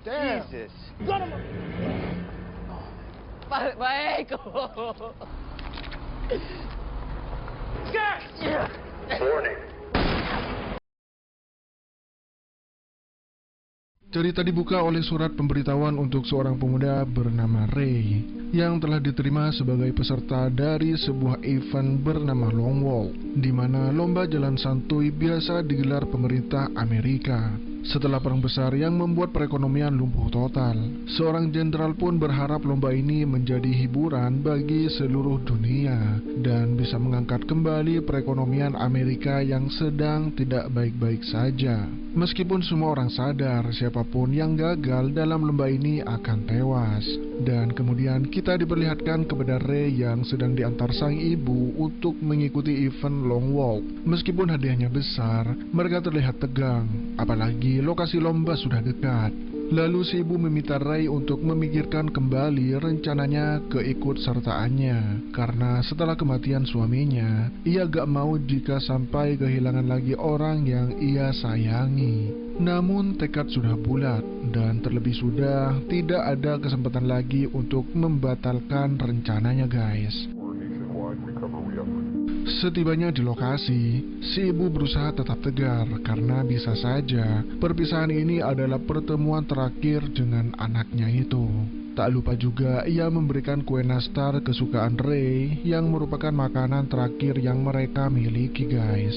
Damn. Jesus. Baik. Cerita dibuka oleh surat pemberitahuan untuk seorang pemuda bernama Ray yang telah diterima sebagai peserta dari sebuah event bernama Long Walk, di mana lomba jalan santuy biasa digelar pemerintah Amerika. Setelah perang besar yang membuat perekonomian lumpuh total, seorang jenderal pun berharap lomba ini menjadi hiburan bagi seluruh dunia dan bisa mengangkat kembali perekonomian Amerika yang sedang tidak baik-baik saja. Meskipun semua orang sadar siapapun yang gagal dalam lomba ini akan tewas. Dan kemudian kita diperlihatkan kepada Ray yang sedang diantar sang ibu untuk mengikuti event Long Walk. Meskipun hadiahnya besar, mereka terlihat tegang, apalagi lokasi lomba sudah dekat. Lalu si ibu meminta Ray untuk memikirkan kembali rencananya keikutsertaannya, karena setelah kematian suaminya, ia gak mau jika sampai kehilangan lagi orang yang ia sayangi. Namun tekad sudah bulat, dan terlebih sudah tidak ada kesempatan lagi untuk membatalkan rencananya, guys. Setibanya di lokasi, si ibu berusaha tetap tegar karena bisa saja perpisahan ini adalah pertemuan terakhir dengan anaknya itu. Tak lupa juga ia memberikan kue nastar kesukaan Ray yang merupakan makanan terakhir yang mereka miliki, guys.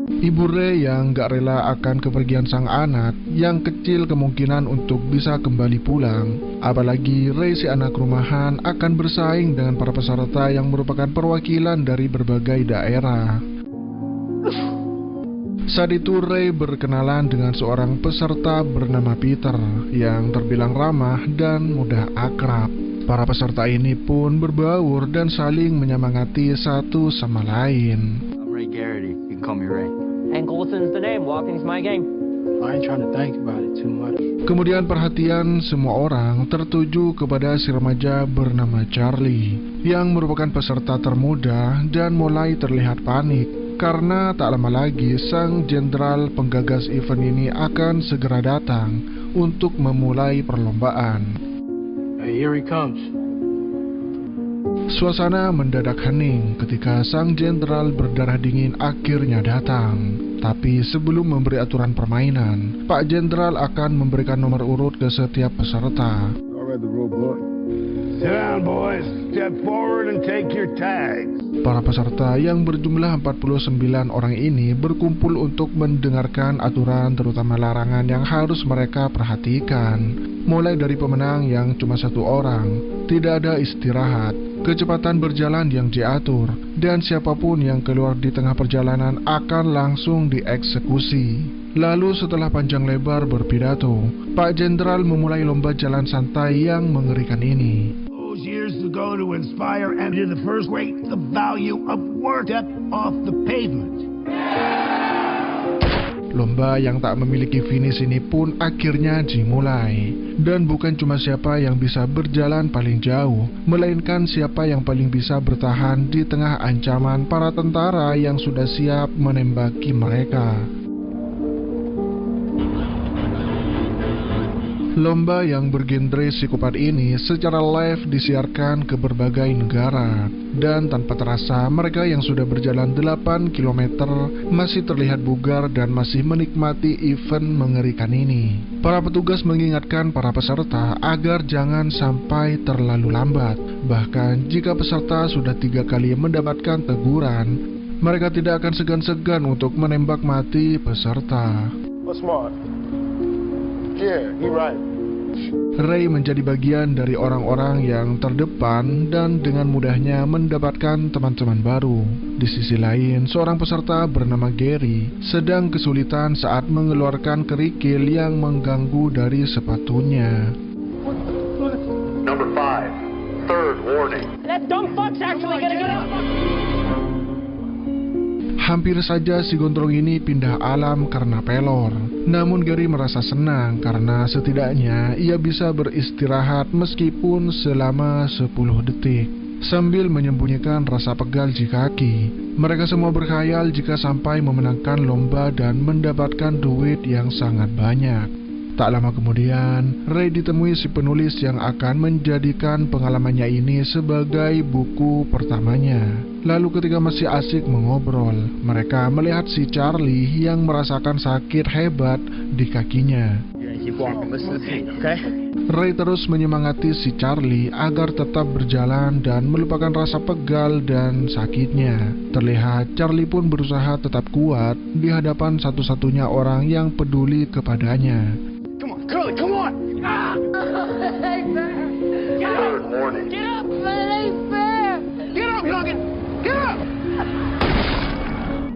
Ibu Ray yang gak rela akan kepergian sang anak yang kecil kemungkinan untuk bisa kembali pulang. Apalagi Ray si anak rumahan akan bersaing dengan para peserta yang merupakan perwakilan dari berbagai daerah. Saat itu Ray berkenalan dengan seorang peserta bernama Peter yang terbilang ramah dan mudah akrab. Para peserta ini pun berbaur dan saling menyemangati satu sama lain. I'm Ray Garrity. You can call me Ray. Hank Olson's the name. Walking's my game. I ain't trying to think about it too much. Kemudian perhatian semua orang tertuju kepada si remaja bernama Charlie yang merupakan peserta termuda dan mulai terlihat panik karena tak lama lagi sang jenderal penggagas event ini akan segera datang untuk memulai perlombaan. Hey, here he comes. Suasana mendadak hening ketika sang jenderal berdarah dingin akhirnya datang. Tapi sebelum memberi aturan permainan, Pak Jenderal akan memberikan nomor urut ke setiap peserta. Sit down, boys. Step forward and take your tags. Para peserta yang berjumlah 49 orang ini berkumpul untuk mendengarkan aturan terutama larangan yang harus mereka perhatikan. Mulai dari pemenang yang cuma satu orang, tidak ada istirahat, kecepatan berjalan yang diatur, dan siapapun yang keluar di tengah perjalanan akan langsung dieksekusi. Lalu setelah panjang lebar berpidato, Pak Jenderal memulai lomba jalan santai yang mengerikan ini. Those years ago to inspire and to the first rate the value of work step off the pavement. Lomba yang tak memiliki finish ini pun akhirnya dimulai. Dan bukan cuma siapa yang bisa berjalan paling jauh, melainkan siapa yang paling bisa bertahan di tengah ancaman para tentara yang sudah siap menembaki mereka. Lomba yang bergenre psikopat ini secara live disiarkan ke berbagai negara. Dan tanpa terasa mereka yang sudah berjalan 8 km masih terlihat bugar dan masih menikmati event mengerikan ini. Para petugas mengingatkan para peserta agar jangan sampai terlalu lambat. Bahkan jika peserta sudah 3 kali mendapatkan teguran, mereka tidak akan segan-segan untuk menembak mati peserta. What's smart? Yeah, he right. Ray menjadi bagian dari orang-orang yang terdepan dan dengan mudahnya mendapatkan teman-teman baru. Di sisi lain, seorang peserta bernama Gary sedang kesulitan saat mengeluarkan kerikil yang mengganggu dari sepatunya. Number 5, third warning. That dumb fuck's actually gonna get up. Hampir saja si gondrong ini pindah alam karena pelor. Namun Gary merasa senang karena setidaknya ia bisa beristirahat meskipun selama 10 detik. Sambil menyembunyikan rasa pegal di kaki, Mereka semua berkhayal jika sampai memenangkan lomba dan mendapatkan duit yang sangat banyak. Tak lama kemudian, Ray ditemui si penulis yang akan menjadikan pengalamannya ini sebagai buku pertamanya. Lalu ketika masih asik mengobrol, mereka melihat si Charlie yang merasakan sakit hebat di kakinya. Keep walking, listen to me, okay? Ray terus menyemangati si Charlie agar tetap berjalan dan melupakan rasa pegal dan sakitnya. Terlihat Charlie pun berusaha tetap kuat di hadapan satu-satunya orang yang peduli kepadanya. Come on, Curly, come on! Ah! Third warning. Get up, man, it ain't fair. Get up, youngin! Get up!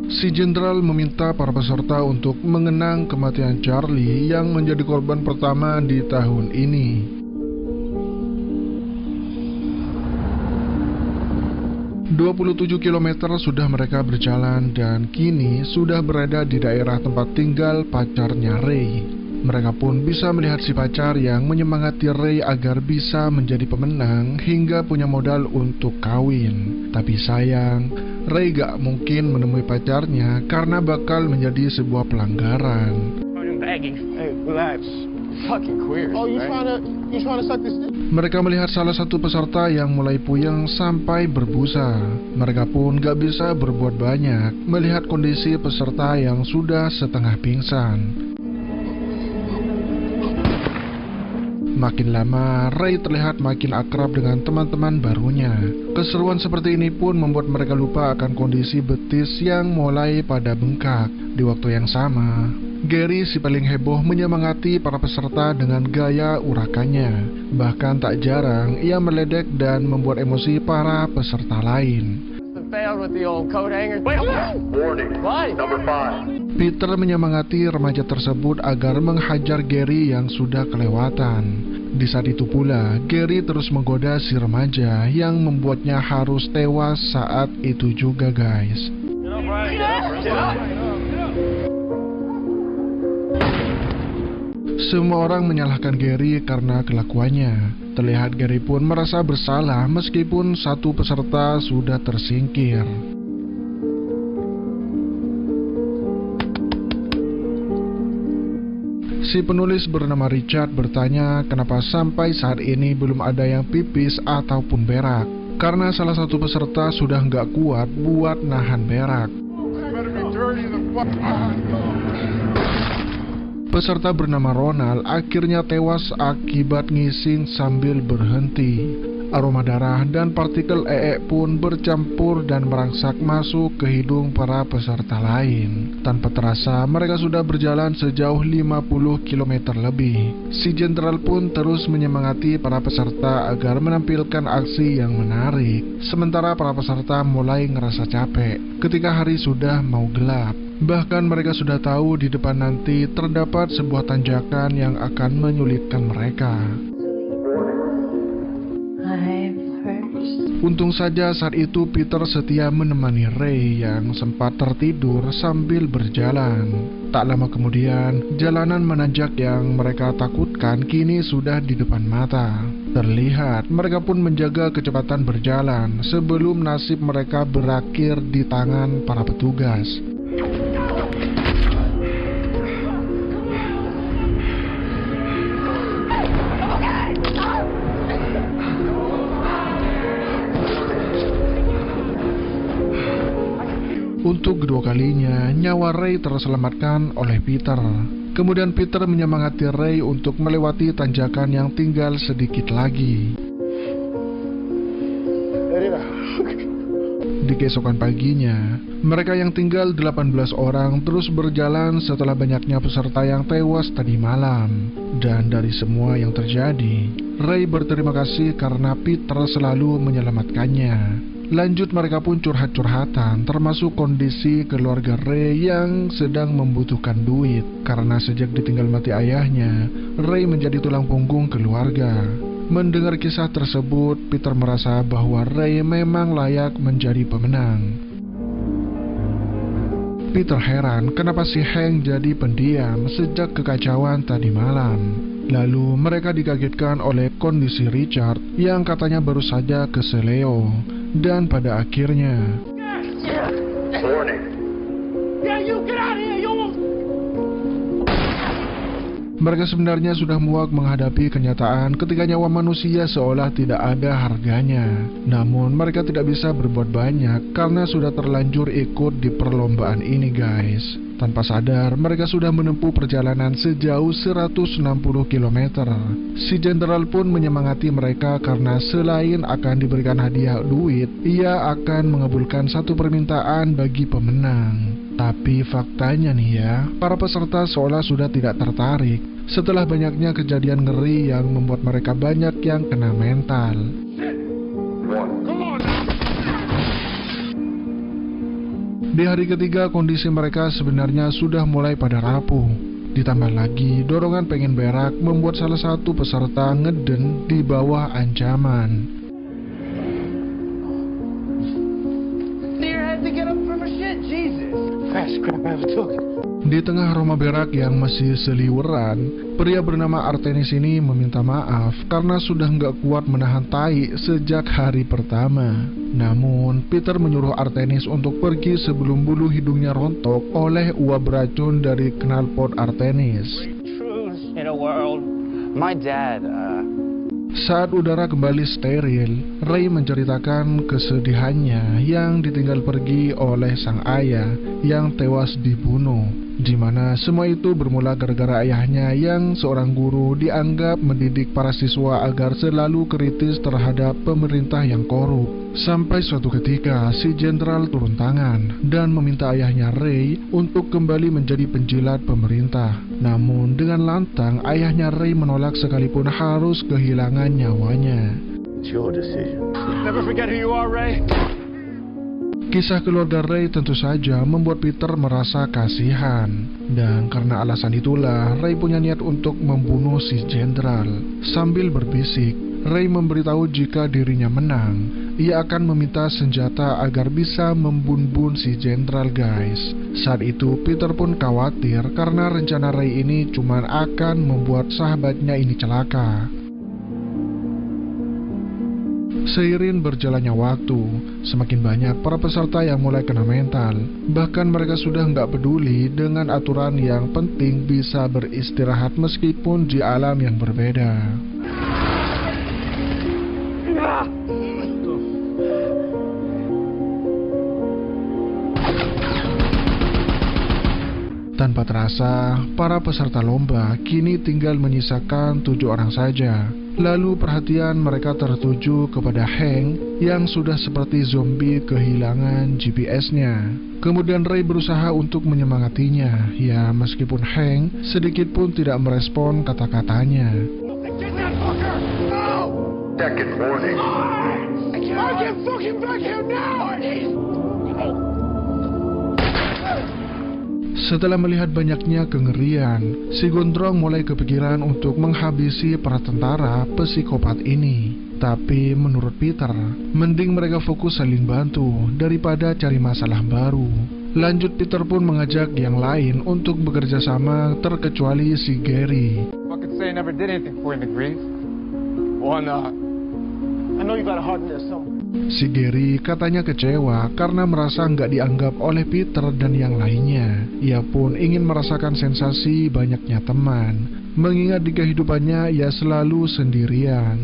Si jenderal meminta para peserta untuk mengenang kematian Charlie yang menjadi korban pertama di tahun ini. "27 km sudah mereka berjalan dan kini sudah berada di daerah tempat tinggal pacarnya Ray. Mereka pun bisa melihat si pacar yang menyemangati Ray agar bisa menjadi pemenang hingga punya modal untuk kawin. Tapi sayang, Ray gak mungkin menemui pacarnya karena bakal menjadi sebuah pelanggaran. Hey, relax. Fucking queer. Oh, you trying to suck this dick? Mereka melihat salah satu peserta yang mulai puyeng sampai berbusa. Mereka pun gak bisa berbuat banyak melihat kondisi peserta yang sudah setengah pingsan. Makin lama, Ray terlihat makin akrab dengan teman-teman barunya. Keseruan seperti ini pun membuat mereka lupa akan kondisi betis yang mulai pada bengkak. Di waktu yang sama, Gary si paling heboh menyemangati para peserta dengan gaya urakannya. Bahkan tak jarang ia meledek dan membuat emosi para peserta lain. Failed with the old coat hanger. Wait, Warning. Why? Number 5. Peter menyemangati remaja tersebut agar menghajar Gary yang sudah kelewatan. Di saat itu pula, Gary terus menggoda si remaja yang membuatnya harus tewas saat itu juga, guys. Semua orang menyalahkan Gary karena kelakuannya. Terlihat Gary pun merasa bersalah meskipun satu peserta sudah tersingkir. Si penulis bernama Richard bertanya kenapa sampai saat ini belum ada yang pipis ataupun berak. Karena salah satu peserta sudah nggak kuat buat nahan berak. Peserta bernama Ronald akhirnya tewas akibat ngising sambil berhenti. Aroma darah dan partikel pun bercampur dan merangsak masuk ke hidung para peserta lain. Tanpa terasa mereka sudah berjalan sejauh 50 km lebih. Si jenderal pun terus menyemangati para peserta agar menampilkan aksi yang menarik. Sementara para peserta mulai ngerasa capek ketika hari sudah mau gelap. Bahkan mereka sudah tahu di depan nanti terdapat sebuah tanjakan yang akan menyulitkan mereka. Untung saja saat itu Peter setia menemani Ray yang sempat tertidur sambil berjalan. Tak lama kemudian, jalanan menanjak yang mereka takutkan kini sudah di depan mata. Terlihat mereka pun menjaga kecepatan berjalan sebelum nasib mereka berakhir di tangan para petugas. Untuk kedua kalinya, nyawa Ray terselamatkan oleh Peter. Kemudian Peter menyemangati Ray untuk melewati tanjakan yang tinggal sedikit lagi. Di keesokan paginya, mereka yang tinggal 18 orang terus berjalan setelah banyaknya peserta yang tewas tadi malam. Dan dari semua yang terjadi, Ray berterima kasih karena Peter selalu menyelamatkannya. Lanjut mereka pun curhat-curhatan termasuk kondisi keluarga Ray yang sedang membutuhkan duit. Karena sejak ditinggal mati ayahnya, Ray menjadi tulang punggung keluarga. Mendengar kisah tersebut, Peter merasa bahwa Ray memang layak menjadi pemenang. Peter heran kenapa si Hank jadi pendiam sejak kekacauan tadi malam. Lalu mereka dikagetkan oleh kondisi Richard yang katanya baru saja ke Seleo. Dan pada akhirnya Warning. Yeah, you get out of here. You won't. Mereka sebenarnya sudah muak menghadapi kenyataan ketika nyawa manusia seolah tidak ada harganya. Namun mereka tidak bisa berbuat banyak karena sudah terlanjur ikut di perlombaan ini guys. Tanpa sadar mereka sudah menempuh perjalanan sejauh 160 km. Si jenderal pun menyemangati mereka karena selain akan diberikan hadiah duit, ia akan mengabulkan satu permintaan bagi pemenang. Tapi faktanya nih ya, para peserta seolah sudah tidak tertarik setelah banyaknya kejadian ngeri yang membuat mereka banyak yang kena mental. Di hari ketiga kondisi mereka sebenarnya sudah mulai pada rapuh. Ditambah lagi dorongan pengen berak membuat salah satu peserta ngeden di bawah ancaman. Di tengah aroma berak yang masih seliweran, pria bernama Artenis ini meminta maaf karena sudah nggak kuat menahan tai sejak hari pertama. Namun, Peter menyuruh Artenis untuk pergi sebelum bulu hidungnya rontok oleh uap beracun dari knalpot Artenis. Saat udara kembali steril, Ray menceritakan kesedihannya yang ditinggal pergi oleh sang ayah yang tewas dibunuh, di mana semua itu bermula gara-gara ayahnya yang seorang guru dianggap mendidik para siswa agar selalu kritis terhadap pemerintah yang korup. Sampai suatu ketika si jenderal turun tangan dan meminta ayahnya Ray untuk kembali menjadi penjilat pemerintah. Namun dengan lantang ayahnya Ray menolak sekalipun harus kehilangan nyawanya. It's your decision. Never forget who you are, Ray. Kisah keluarga Ray tentu saja membuat Peter merasa kasihan. Dan karena alasan itulah Ray punya niat untuk membunuh si jenderal. Sambil berbisik, Ray memberitahu jika dirinya menang, ia akan meminta senjata agar bisa membunuh si jenderal guys. Saat itu Peter pun khawatir karena rencana Ray ini cuma akan membuat sahabatnya ini celaka. Seiring berjalannya waktu, semakin banyak para peserta yang mulai kena mental. Bahkan mereka sudah nggak peduli dengan aturan, yang penting bisa beristirahat meskipun di alam yang berbeda. Tanpa terasa, para peserta lomba kini tinggal menyisakan 7 orang saja. Lalu perhatian mereka tertuju kepada Hank yang sudah seperti zombie kehilangan GPS-nya. Kemudian Ray berusaha untuk menyemangatinya, ya meskipun Hank sedikit pun tidak merespon kata-katanya. Second warning. I get fucking back here now! Setelah melihat banyaknya kengerian, si Gondrong mulai kepikiran untuk menghabisi para tentara psikopat ini. Tapi menurut Peter, mending mereka fokus saling bantu daripada cari masalah baru. Lanjut Peter pun mengajak yang lain untuk bekerja sama terkecuali si Gary. Fucking say I never did anything for you, McGreeve. Why not? I know you got a heart in there somewhere. Si Gary katanya kecewa karena merasa nggak dianggap oleh Peter dan yang lainnya. Ia pun ingin merasakan sensasi banyaknya teman, mengingat di kehidupannya ia selalu sendirian.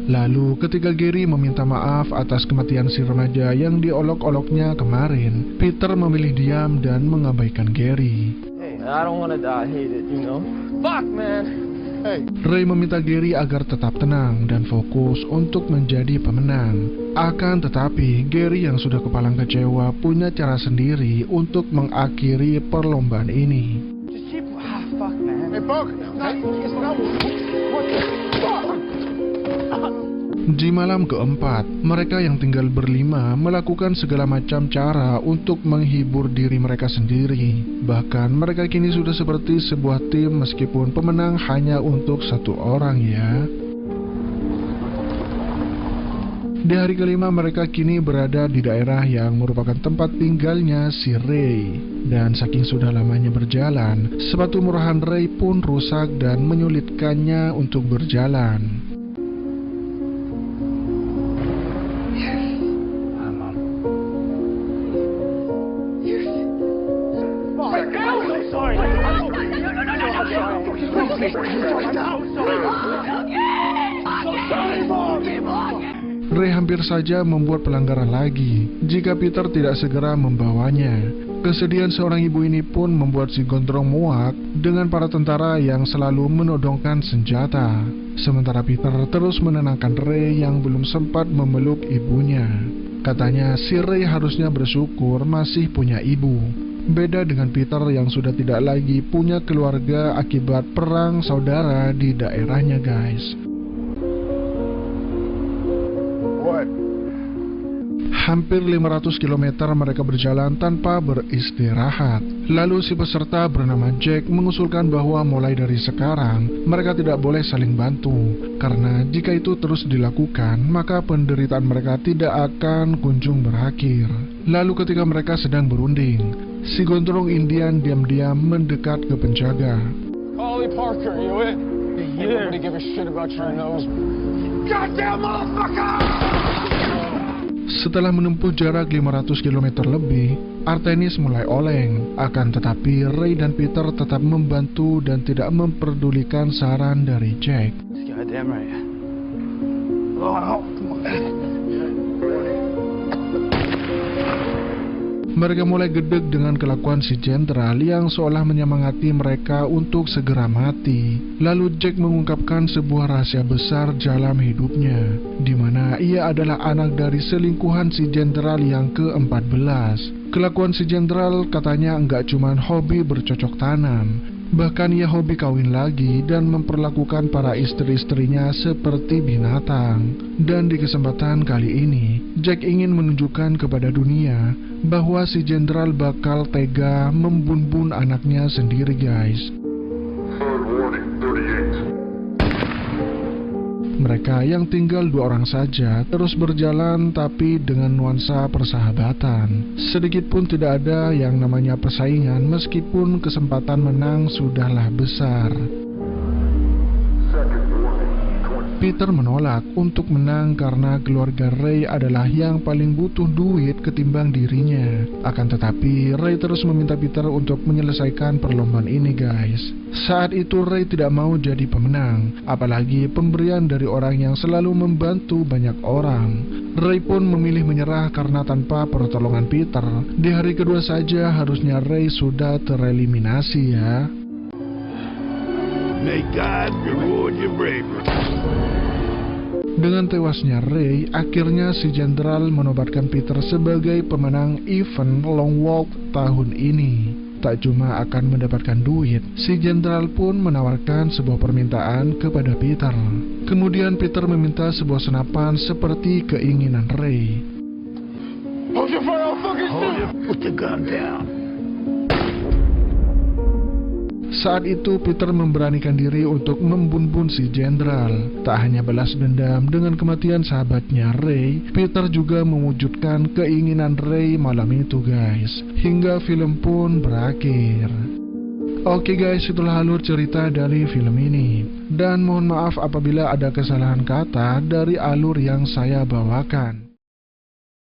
Lalu ketika Gary meminta maaf atas kematian si remaja yang diolok-oloknya kemarin, Peter memilih diam dan mengabaikan Gary. Hey, I don't wanna die hated, you know? Fuck, man! Ray meminta Gary agar tetap tenang dan fokus untuk menjadi pemenang. Akan tetapi, Gary yang sudah kepalang kecewa punya cara sendiri untuk mengakhiri perlombaan ini. Fuck, man. Hey, Buck! What the fuck? Di malam keempat, mereka yang tinggal berlima melakukan segala macam cara untuk menghibur diri mereka sendiri. Bahkan mereka kini sudah seperti sebuah tim meskipun pemenang hanya untuk 1 orang ya. Di hari kelima mereka kini berada di daerah yang merupakan tempat tinggalnya si Ray. Dan saking sudah lamanya berjalan, sepatu murahan Ray pun rusak dan menyulitkannya untuk berjalan. Ray hampir saja membuat pelanggaran lagi jika Peter tidak segera membawanya. Kesedihan seorang ibu ini pun membuat si gondrong muak dengan para tentara yang selalu menodongkan senjata. Sementara Peter terus menenangkan Ray yang belum sempat memeluk ibunya. Katanya si Ray harusnya bersyukur masih punya ibu. Beda dengan Peter yang sudah tidak lagi punya keluarga akibat perang saudara di daerahnya, guys. Hampir 500 km mereka berjalan tanpa beristirahat. Lalu si peserta bernama Jack mengusulkan bahwa mulai dari sekarang mereka tidak boleh saling bantu, karena jika itu terus dilakukan maka penderitaan mereka tidak akan kunjung berakhir. Lalu ketika mereka sedang berunding, si gondrong Indian diam-diam mendekat ke penjaga. Ollie Parker, you in? Yeah. Nobody give a shit about your nose. Goddamn motherfucker! Setelah menempuh jarak 500 km lebih, Artenis mulai oleng. Akan tetapi Ray dan Peter tetap membantu dan tidak memperdulikan saran dari Jack. Goddamn right. Mereka mulai gedeg dengan kelakuan si jenderal yang seolah menyemangati mereka untuk segera mati. Lalu Jack mengungkapkan sebuah rahasia besar dalam hidupnya, di mana ia adalah anak dari selingkuhan si jenderal yang ke-14. Kelakuan si jenderal katanya enggak cuma hobi bercocok tanam, bahkan ia hobi kawin lagi dan memperlakukan para istri-istrinya seperti binatang. Dan di kesempatan kali ini, Jack ingin menunjukkan kepada dunia bahwa si jenderal bakal tega membunbun anaknya sendiri, guys. Third warning, 38. Mereka yang tinggal 2 orang saja terus berjalan tapi dengan nuansa persahabatan. Sedikit pun tidak ada yang namanya persaingan meskipun kesempatan menang sudahlah besar. Second warning, 20. Peter menolak untuk menang karena keluarga Ray adalah yang paling butuh duit ketimbang dirinya. Akan tetapi Ray terus meminta Peter untuk menyelesaikan perlombaan ini, guys. Saat itu Ray tidak mau jadi pemenang, apalagi pemberian dari orang yang selalu membantu banyak orang. Ray pun memilih menyerah karena tanpa pertolongan Peter, di hari kedua saja harusnya Ray sudah tereliminasi ya. May God reward your bravery. Dengan tewasnya Ray, akhirnya si jenderal menobatkan Peter sebagai pemenang event Long Walk tahun ini. Tak cuma akan mendapatkan duit, si jenderal pun menawarkan sebuah permintaan kepada Peter. Kemudian Peter meminta sebuah senapan seperti keinginan Ray. Hold your fire, I'll fucking Hold shoot! it. Put the gun down. Saat itu Peter memberanikan diri untuk membunbun si jenderal. Tak hanya balas dendam dengan kematian sahabatnya Ray, Peter juga mewujudkan keinginan Ray malam itu, guys. Hingga film pun berakhir. Oke guys, itulah alur cerita dari film ini. Dan mohon maaf apabila ada kesalahan kata dari alur yang saya bawakan.